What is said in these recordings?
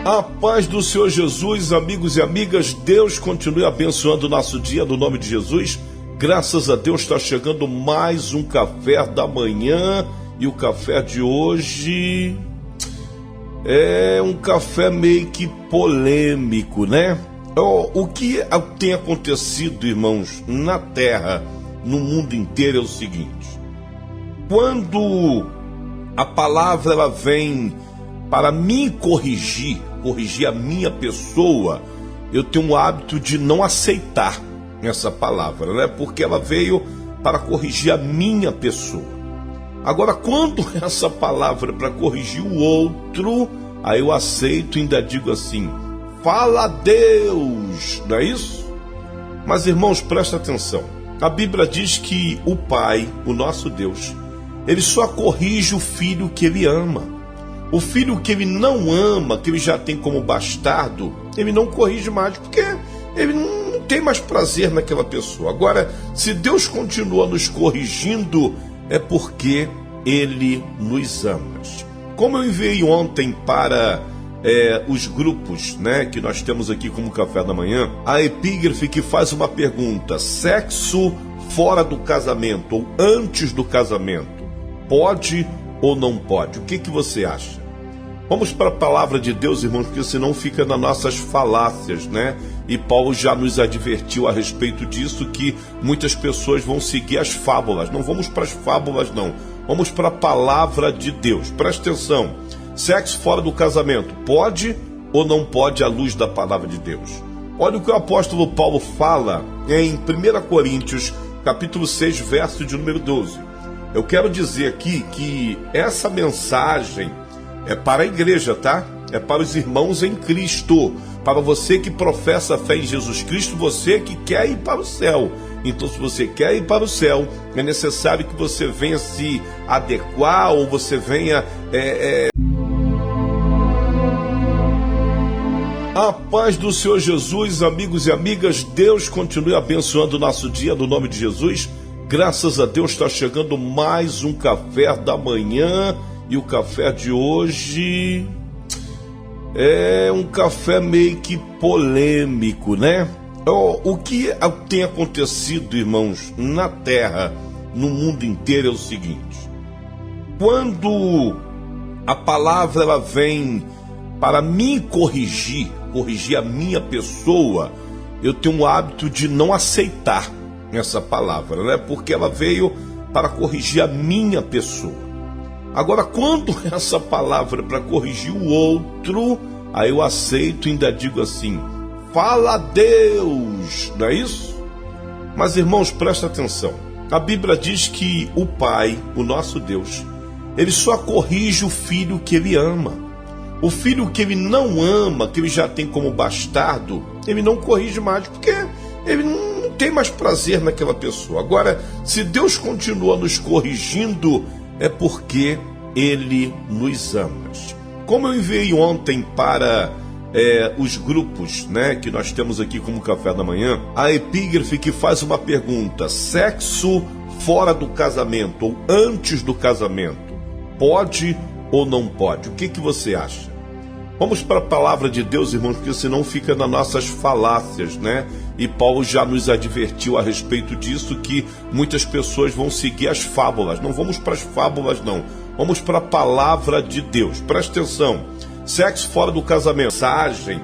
A paz do Senhor Jesus, amigos e amigas, Deus continue abençoando o nosso dia no nome de Jesus. Graças a Deus está chegando mais um café da manhã e o café de hoje é um café meio que polêmico, né? O que tem acontecido, irmãos, na terra, no mundo inteiro é o seguinte: quando a palavra ela vem para me corrigir a minha pessoa, eu tenho o hábito de não aceitar essa palavra, né? Porque ela veio para corrigir a minha pessoa. Agora, quando essa palavra é para corrigir o outro, aí eu aceito e ainda digo assim: fala Deus, não é isso? Mas, irmãos, presta atenção. A Bíblia diz que o Pai, o nosso Deus, ele só corrige o filho que ele ama. O filho que ele não ama, que ele já tem como bastardo, ele não corrige mais, porque ele não tem mais prazer naquela pessoa. Agora, se Deus continua nos corrigindo, é porque ele nos ama. Como eu enviei ontem para os grupos, né, que nós temos aqui como café da manhã, a epígrafe que faz uma pergunta: sexo fora do casamento ou antes do casamento, pode ou não pode? O que você acha? Vamos para a palavra de Deus, irmãos, porque senão fica nas nossas falácias, né? E Paulo já nos advertiu a respeito disso, que muitas pessoas vão seguir as fábulas. Não vamos para as fábulas, não. Vamos para a palavra de Deus. Presta atenção. Sexo fora do casamento, pode ou não pode à luz da palavra de Deus? Olha o que o apóstolo Paulo fala em 1 Coríntios, capítulo 6, verso de número 12. Eu quero dizer aqui que essa mensagem é para a igreja, tá? É para os irmãos em Cristo, para você que professa a fé em Jesus Cristo, você que quer ir para o céu. Então, se você quer ir para o céu, é necessário que você venha se adequar, ou você venha... A paz do Senhor Jesus, amigos e amigas, Deus continue abençoando o nosso dia no nome de Jesus. Graças a Deus está chegando mais um café da manhã e o café de hoje é um café meio que polêmico, né? O que tem acontecido, irmãos, na terra, no mundo inteiro é o seguinte: quando a palavra ela vem para me corrigir a minha pessoa, eu tenho o hábito de não aceitar essa palavra, né? Porque ela veio para corrigir a minha pessoa. Agora, quando essa palavra é para corrigir o outro, aí eu aceito e ainda digo assim: fala Deus, não é isso? Mas, irmãos, presta atenção. A Bíblia diz que o Pai, o nosso Deus, ele só corrige o filho que ele ama. O filho que ele não ama, que ele já tem como bastardo, ele não corrige mais, porque ele não tem mais prazer naquela pessoa. Agora, se Deus continua nos corrigindo, é porque ele nos ama. Como eu enviei ontem para os grupos, né, que nós temos aqui como café da manhã, a epígrafe que faz uma pergunta: sexo fora do casamento ou antes do casamento, pode ou não pode? O que você acha? Vamos para a palavra de Deus, irmãos, porque senão fica nas nossas falácias, né? E Paulo já nos advertiu a respeito disso, que muitas pessoas vão seguir as fábulas. Não vamos para as fábulas, não. Vamos para a palavra de Deus. Presta atenção. Sexo fora do casamento. Mensagem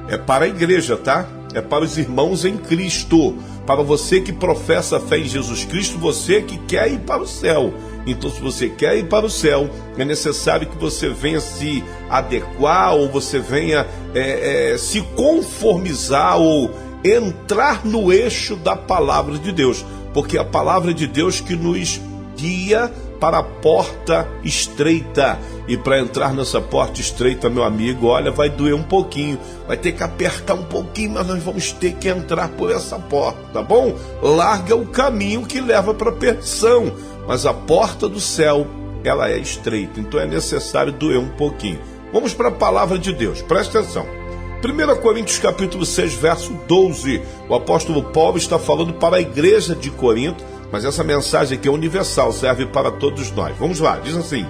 é para a igreja, tá? É para os irmãos em Cristo, para você que professa a fé em Jesus Cristo, você que quer ir para o céu. Então, se você quer ir para o céu, é necessário que você venha se adequar, ou você venha se conformizar, ou entrar no eixo da palavra de Deus, porque é a palavra de Deus que nos guia para a porta estreita. E para entrar nessa porta estreita, meu amigo, olha, vai doer um pouquinho, vai ter que apertar um pouquinho, mas nós vamos ter que entrar por essa porta, tá bom? Larga o caminho que leva para a perdição, mas a porta do céu, ela é estreita, então é necessário doer um pouquinho. Vamos para a palavra de Deus, presta atenção. 1 Coríntios capítulo 6, verso 12, o apóstolo Paulo está falando para a igreja de Corinto, mas essa mensagem aqui é universal, serve para todos nós. Vamos lá, diz assim: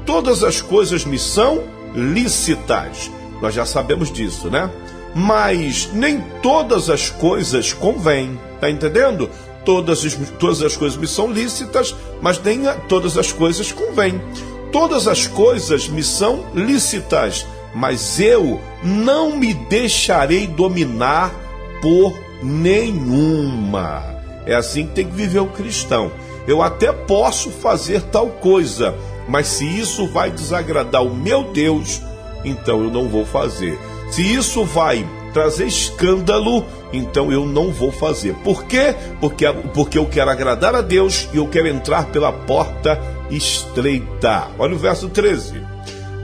todas as coisas me são lícitas. Nós já sabemos disso, né? Mas nem todas as coisas convêm, tá entendendo? Todas as coisas me são lícitas, mas nem todas as coisas convêm. Todas as coisas me são lícitas, mas eu não me deixarei dominar por nenhuma. É assim que tem que viver o cristão. Eu até posso fazer tal coisa, mas se isso vai desagradar o meu Deus, então eu não vou fazer. Se isso vai trazer escândalo, então eu não vou fazer. Por quê? Porque eu quero agradar a Deus e eu quero entrar pela porta estreita. Olha o verso 13.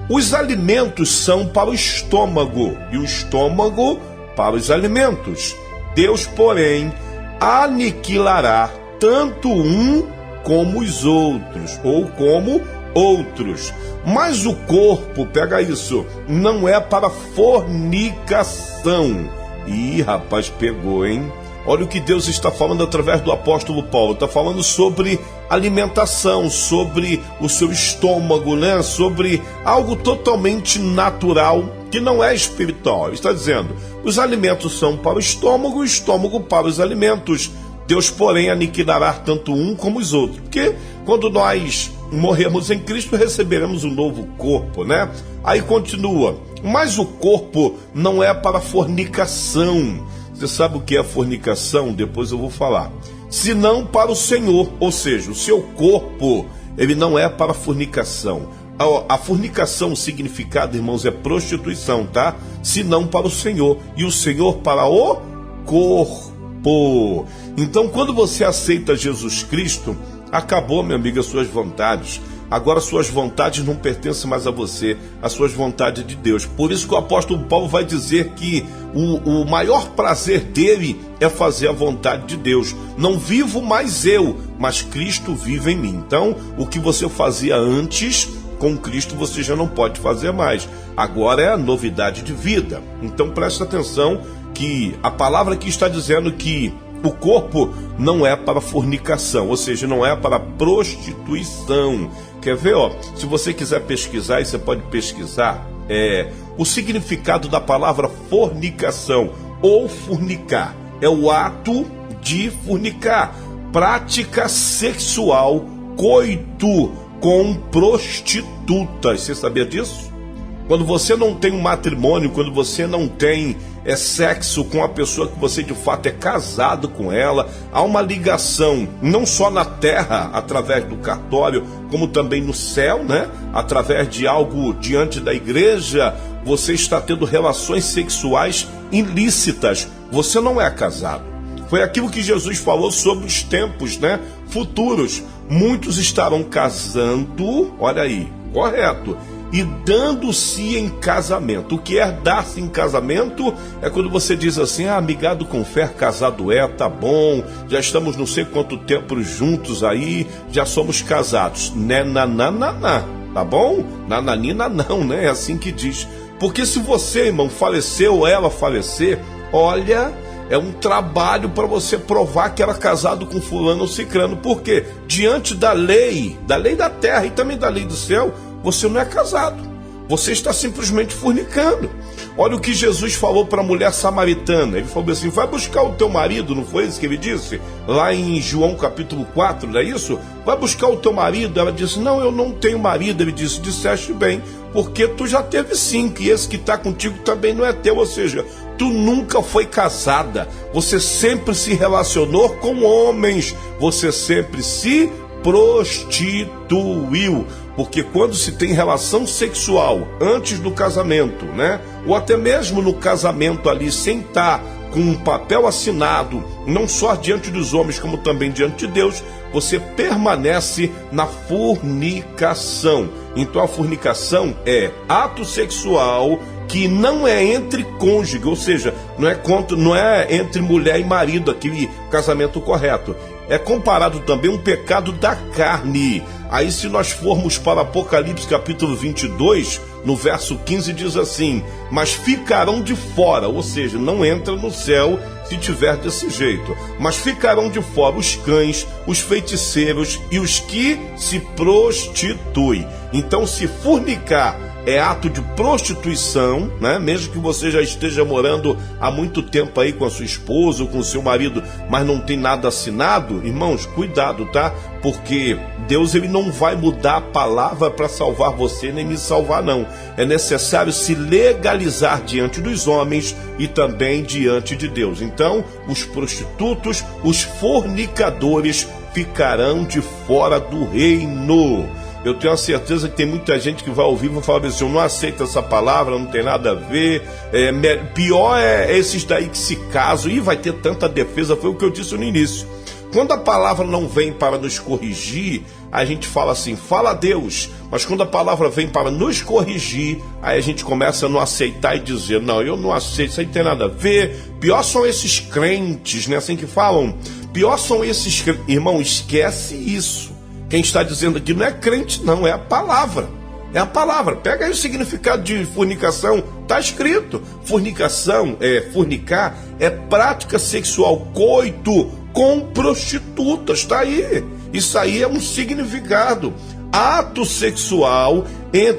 Os alimentos são para o estômago e o estômago para os alimentos. Deus, porém, aniquilará tanto um como os outros, ou como outros. Mas o corpo, pega isso, não é para fornicação. Ih, rapaz, pegou, hein? Olha o que Deus está falando através do apóstolo Paulo. Está falando sobre alimentação, sobre o seu estômago, né? Sobre algo totalmente natural, que não é espiritual. Ele está dizendo, os alimentos são para o estômago para os alimentos. Deus, porém, aniquilará tanto um como os outros. Porque quando nós morremos em Cristo, receberemos um novo corpo, né? Aí continua, mas o corpo não é para fornicação. Você sabe o que é fornicação? Depois eu vou falar. Senão para o Senhor, ou seja, o seu corpo, ele não é para fornicação. A fornicação, o significado, irmãos, é prostituição, tá? Senão para o Senhor, e o Senhor para o corpo. Então, quando você aceita Jesus Cristo, acabou, meu amigo, as suas vontades. Agora suas vontades não pertencem mais a você, as suas vontades de Deus. Por isso que o apóstolo Paulo vai dizer que o maior prazer dele é fazer a vontade de Deus. Não vivo mais eu, mas Cristo vive em mim. Então, o que você fazia antes, com Cristo você já não pode fazer mais. Agora é a novidade de vida. Então preste atenção que a palavra aqui está dizendo que o corpo não é para fornicação, ou seja, não é para prostituição. Quer ver, ó? Se você quiser pesquisar, você pode pesquisar o significado da palavra fornicação ou fornicar. É o ato de fornicar, prática sexual, coito com prostitutas. Você sabia disso? Quando você não tem um matrimônio, quando você não tem sexo com a pessoa que você de fato é casado com ela, há uma ligação não só na terra, através do cartório, como também no céu, né? Através de algo diante da igreja, você está tendo relações sexuais ilícitas. Você não é casado. Foi aquilo que Jesus falou sobre os tempos, né? Futuros. Muitos estarão casando, olha aí, correto, e dando-se em casamento. O que é dar-se em casamento? É quando você diz assim, amigado com fé, casado tá bom, já estamos não sei quanto tempo juntos aí, já somos casados. Né, tá bom? Nananina não, né? É assim que diz. Porque se você, irmão, falecer ou ela falecer, olha, é um trabalho para você provar que era casado com fulano ou cicrano. Por quê? Diante da lei da terra e também da lei do céu, você não é casado, você está simplesmente fornicando. Olha o que Jesus falou para a mulher samaritana. Ele falou assim, vai buscar o teu marido, não foi isso que ele disse? Lá em João capítulo 4, não é isso? Vai buscar o teu marido. Ela disse, não, eu não tenho marido. Ele disse, disseste bem, porque tu já teve 5 e esse que está contigo também não é teu. Ou seja, tu nunca foi casada, você sempre se relacionou com homens, você sempre se prostituiu. Porque quando se tem relação sexual antes do casamento, né? Ou até mesmo no casamento ali, sem estar com um papel assinado, não só diante dos homens, como também diante de Deus, você permanece na fornicação. Então a fornicação é ato sexual que não é entre cônjuge, ou seja, não é entre mulher e marido, aquele casamento correto. É comparado também um pecado da carne. Aí se nós formos para Apocalipse capítulo 22, no verso 15 diz assim, mas ficarão de fora, ou seja, não entra no céu se tiver desse jeito, mas ficarão de fora os cães, os feiticeiros e os que se prostituem. Então se fornicar é ato de prostituição, né? Mesmo que você já esteja morando há muito tempo aí com a sua esposa ou com o seu marido, mas não tem nada assinado, irmãos, cuidado, tá? Porque Deus, ele não vai mudar a palavra para salvar você nem me salvar, não. É necessário se legalizar diante dos homens e também diante de Deus. Então, os prostitutos, os fornicadores ficarão de fora do reino. Eu tenho a certeza que tem muita gente que vai ouvir e vai falar assim: eu não aceito essa palavra, não tem nada a ver. Pior é esses daí que se casam e vai ter tanta defesa. Foi o que eu disse no início. Quando a palavra não vem para nos corrigir, a gente fala assim, fala a Deus. Mas quando a palavra vem para nos corrigir, aí a gente começa a não aceitar e dizer: não, eu não aceito, isso aí não tem nada a ver. Pior são esses crentes, né? Assim que falam. Pior são esses crentes. Irmão, esquece isso. Quem está dizendo aqui não é crente, não, é a palavra. É a palavra. Pega aí o significado de fornicação. Está escrito. Fornicar é prática sexual, coito com prostitutas. Está aí. Isso aí é um significado. Ato sexual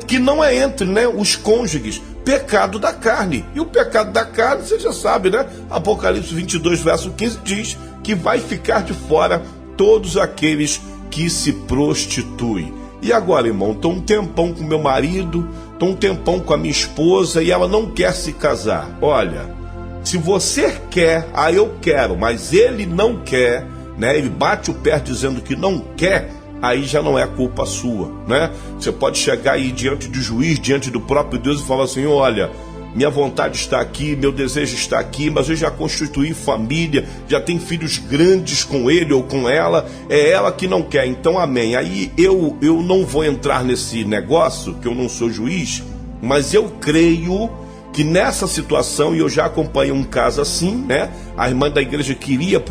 que não é entre, né, os cônjuges. Pecado da carne. E o pecado da carne, você já sabe, né? Apocalipse 22, verso 15 diz que vai ficar de fora todos aqueles que se prostitui. E agora, irmão, estou um tempão com meu marido, estou um tempão com a minha esposa e ela não quer se casar. Olha, se você quer, eu quero, mas ele não quer, né? Ele bate o pé dizendo que não quer, aí já não é culpa sua, né? Você pode chegar aí diante do juiz, diante do próprio Deus e falar assim: olha, minha vontade está aqui, meu desejo está aqui, mas eu já constituí família, já tenho filhos grandes com ele ou com ela, é ela que não quer, então amém. Aí eu não vou entrar nesse negócio, que eu não sou juiz, mas eu creio que nessa situação, e eu já acompanhei um caso assim, né? A irmã da igreja queria,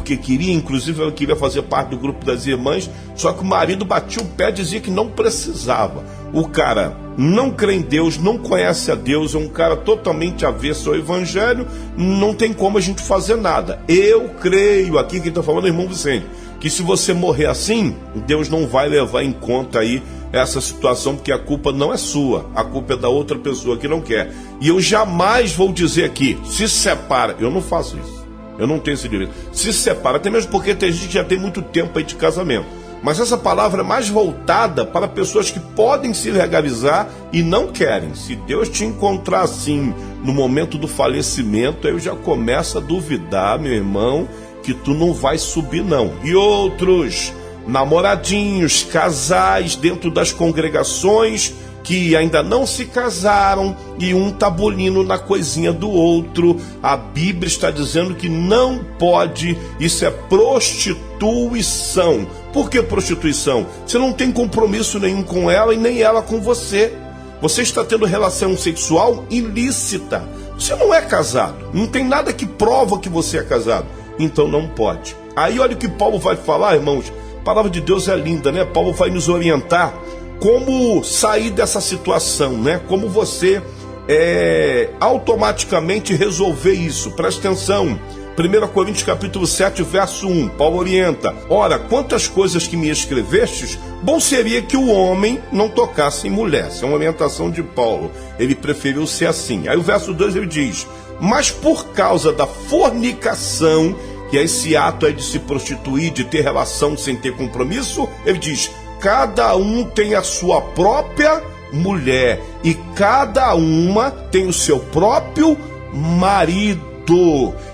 inclusive ela queria fazer parte do grupo das irmãs, só que o marido batia o pé e dizia que não precisava. O cara não crê em Deus, não conhece a Deus, é um cara totalmente avesso ao evangelho, não tem como a gente fazer nada. Eu creio, aqui quem está falando é o irmão Vicente, que se você morrer assim, Deus não vai levar em conta aí essa situação, porque a culpa não é sua, a culpa é da outra pessoa que não quer. E eu jamais vou dizer aqui, se separa. Eu não faço isso, eu não tenho esse direito. Se separa, até mesmo porque tem gente que já tem muito tempo aí de casamento. Mas essa palavra é mais voltada para pessoas que podem se legalizar e não querem. Se Deus te encontrar assim no momento do falecimento, aí eu já começo a duvidar, meu irmão, que tu não vai subir não. E outros namoradinhos, casais dentro das congregações que ainda não se casaram e um tá bolindo na coisinha do outro. A Bíblia está dizendo que não pode, isso é prostituição. Por que prostituição? Você não tem compromisso nenhum com ela e nem ela com você. Você está tendo relação sexual ilícita. Você não é casado, não tem nada que prova que você é casado, então não pode. Aí olha o que Paulo vai falar, irmãos. A palavra de Deus é linda, né? Paulo vai nos orientar como sair dessa situação, né? Como você automaticamente resolver isso. Presta atenção. 1 Coríntios capítulo 7, verso 1, Paulo orienta: ora, quantas coisas que me escrevestes, bom seria que o homem não tocasse em mulher. Essa é uma orientação de Paulo. Ele preferiu ser assim. Aí o verso 2 ele diz: mas por causa da fornicação, que é esse ato aí de se prostituir, de ter relação sem ter compromisso, ele diz: cada um tem a sua própria mulher e cada uma tem o seu próprio marido.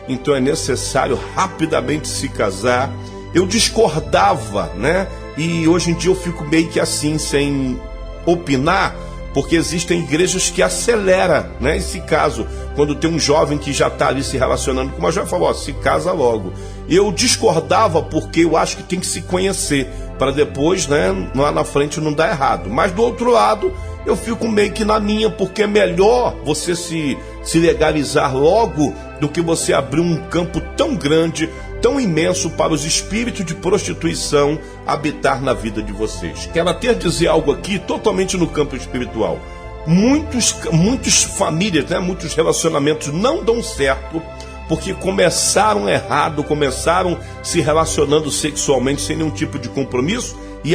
Então é necessário rapidamente se casar. Eu discordava, né? E hoje em dia eu fico meio que assim, sem opinar, porque existem igrejas que aceleram, né, esse caso. Quando tem um jovem que já está ali se relacionando com uma jovem, falou: se casa logo. Eu discordava porque eu acho que tem que se conhecer, para depois, né, lá na frente não dar errado. Mas do outro lado, eu fico meio que na minha, porque é melhor você se legalizar logo do que você abrir um campo tão grande, tão imenso para os espíritos de prostituição habitar na vida de vocês. Quero até dizer algo aqui totalmente no campo espiritual. Muitas famílias, né, muitos relacionamentos não dão certo porque começaram errado, começaram se relacionando sexualmente sem nenhum tipo de compromisso e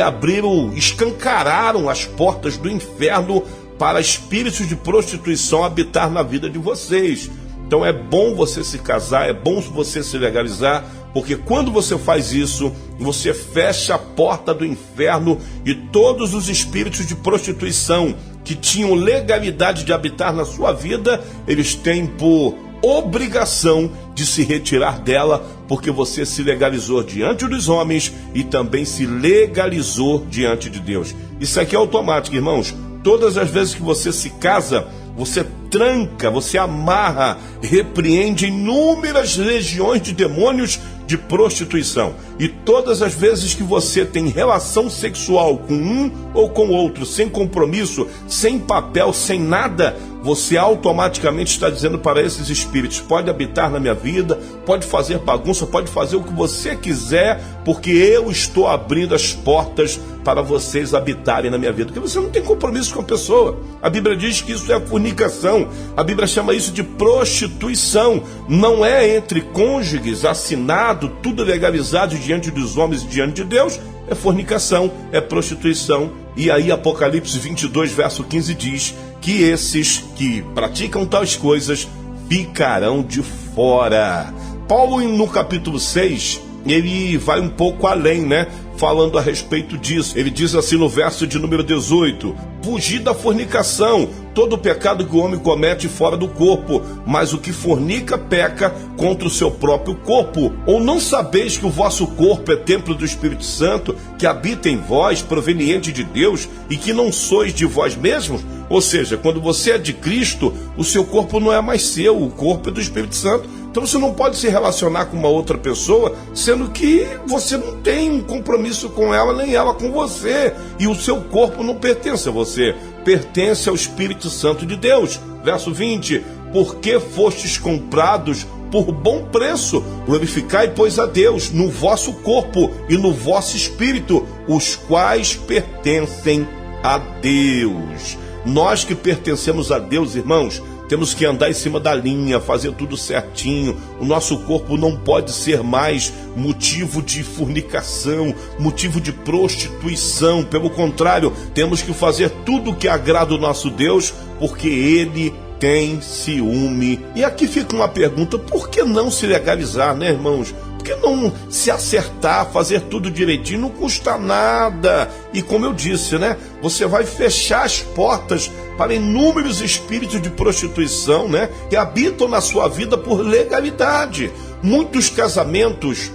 escancararam as portas do inferno para espíritos de prostituição habitar na vida de vocês. Então é bom você se casar, é bom você se legalizar, porque quando você faz isso, você fecha a porta do inferno e todos os espíritos de prostituição que tinham legalidade de habitar na sua vida, eles têm por obrigação de se retirar dela, porque você se legalizou diante dos homens e também se legalizou diante de Deus. Isso aqui é automático, irmãos. Todas as vezes que você se casa, você tranca, você amarra, repreende inúmeras legiões de demônios de prostituição. E todas as vezes que você tem relação sexual com um ou com outro, sem compromisso, sem papel, sem nada, você automaticamente está dizendo para esses espíritos: pode habitar na minha vida, pode fazer bagunça, pode fazer o que você quiser, porque eu estou abrindo as portas para vocês habitarem na minha vida. Porque você não tem compromisso com a pessoa. A Bíblia diz que isso é fornicação. A Bíblia chama isso de prostituição. Não é entre cônjuges, assinado, tudo legalizado diante dos homens e diante de Deus. É fornicação, é prostituição. E aí Apocalipse 22, verso 15 diz que esses que praticam tais coisas ficarão de fora. Paulo, no capítulo 6, ele vai um pouco além, falando a respeito disso. Ele diz assim no verso de número 18: fugir da fornicação, todo o pecado que o homem comete fora do corpo, mas o que fornica peca contra o seu próprio corpo. Ou não sabeis que o vosso corpo é templo do Espírito Santo, que habita em vós, proveniente de Deus, e que não sois de vós mesmos? Ou seja, quando você é de Cristo, o seu corpo não é mais seu, o corpo é do Espírito Santo. Então você não pode se relacionar com uma outra pessoa, sendo que você não tem um compromisso com ela, nem ela com você. E o seu corpo não pertence a você, pertence ao Espírito Santo de Deus. Verso 20: porque fostes comprados por bom preço, glorificai, pois, a Deus no vosso corpo e no vosso espírito, os quais pertencem a Deus. Nós que pertencemos a Deus, irmãos, temos que andar em cima da linha, fazer tudo certinho. O nosso corpo não pode ser mais motivo de fornicação, motivo de prostituição. Pelo contrário, temos que fazer tudo o que agrada o nosso Deus, porque Ele tem ciúme. E aqui fica uma pergunta: por que não se legalizar, irmãos? Por que não se acertar, fazer tudo direitinho? Não custa nada. E como eu disse, você vai fechar as portas para inúmeros espíritos de prostituição, que habitam na sua vida por legalidade. Muitos casamentos,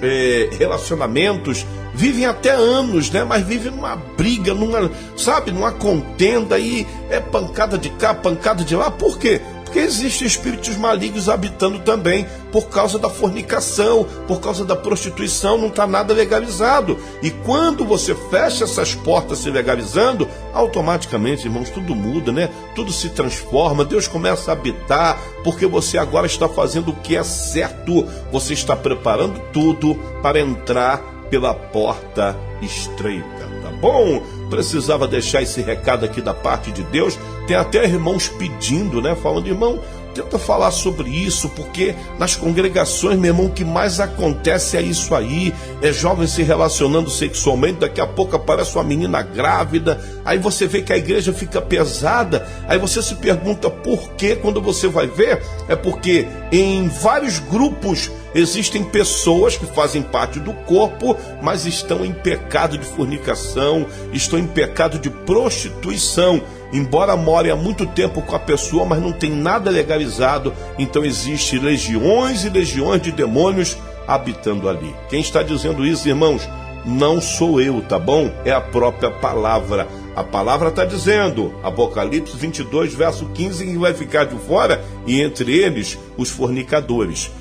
relacionamentos, vivem até anos, mas vivem numa briga, numa contenda, e é pancada de cá, pancada de lá. Por quê? Porque existem espíritos malignos habitando também, por causa da fornicação, por causa da prostituição. Não está nada legalizado. E quando você fecha essas portas se legalizando, automaticamente, irmãos, tudo muda, tudo se transforma. Deus começa a habitar, porque você agora está fazendo o que é certo. Você está preparando tudo para entrar pela porta estreita, tá bom? Precisava deixar esse recado aqui da parte de Deus. Tem até irmãos pedindo, falando: irmão, tenta falar sobre isso, porque nas congregações, meu irmão, o que mais acontece é isso aí, é jovens se relacionando sexualmente, daqui a pouco aparece uma menina grávida, aí você vê que a igreja fica pesada, aí você se pergunta por quê. Quando você vai ver, é porque em vários grupos existem pessoas que fazem parte do corpo, mas estão em pecado de fornicação, estão em pecado de prostituição. Embora more há muito tempo com a pessoa, mas não tem nada legalizado, então existe legiões e legiões de demônios habitando ali. Quem está dizendo isso, irmãos? Não sou eu, tá bom? É a própria palavra. A palavra está dizendo, Apocalipse 22, verso 15, que vai ficar de fora, e entre eles os fornicadores.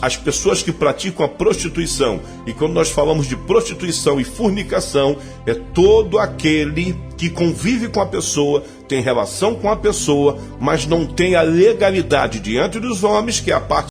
As pessoas que praticam a prostituição. E quando nós falamos de prostituição e fornicação, é todo aquele que convive com a pessoa, tem relação com a pessoa, mas não tem a legalidade diante dos homens, que é a parte